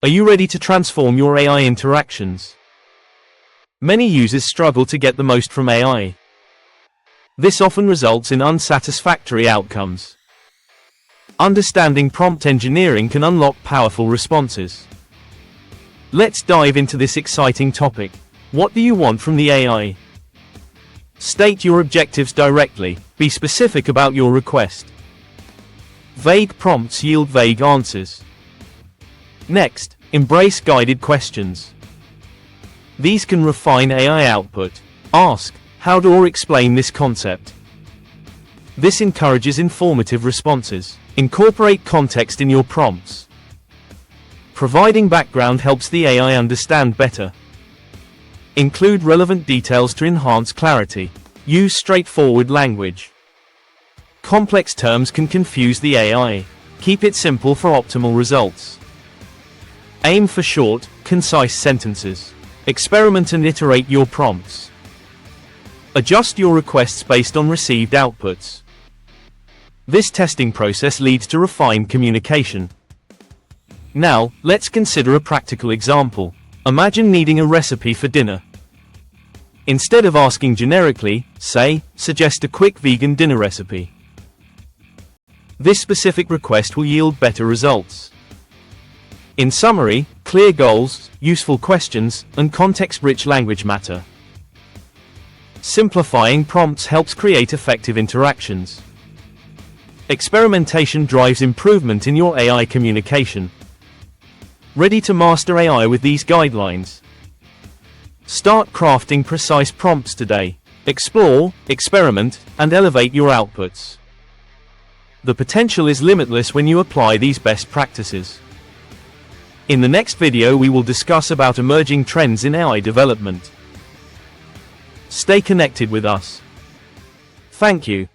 Are you ready to transform your AI interactions? Many users struggle to get the most from AI. This often results in unsatisfactory outcomes. Understanding prompt engineering can unlock powerful responses. Let's dive into this exciting topic. What do you want from the AI? State your objectives directly. Be specific about your request. Vague prompts yield vague answers. Next, embrace guided questions. These can refine AI output. Ask, how do or explain this concept? This encourages informative responses. Incorporate context in your prompts. Providing background helps the AI understand better. Include relevant details to enhance clarity. Use straightforward language. Complex terms can confuse the AI. Keep it simple for optimal results. Aim for short, concise sentences. Experiment and iterate your prompts. Adjust your requests based on received outputs. This testing process leads to refined communication. Now, let's consider a practical example. Imagine needing a recipe for dinner. Instead of asking generically, say, suggest a quick vegan dinner recipe. This specific request will yield better results. In summary, clear goals, useful questions, and context-rich language matter. Simplifying prompts helps create effective interactions. Experimentation drives improvement in your AI communication. Ready to master AI with these guidelines? Start crafting precise prompts today. Explore, experiment, and elevate your outputs. The potential is limitless when you apply these best practices. In the next video we will discuss about emerging trends in AI development. Stay connected with us. Thank you.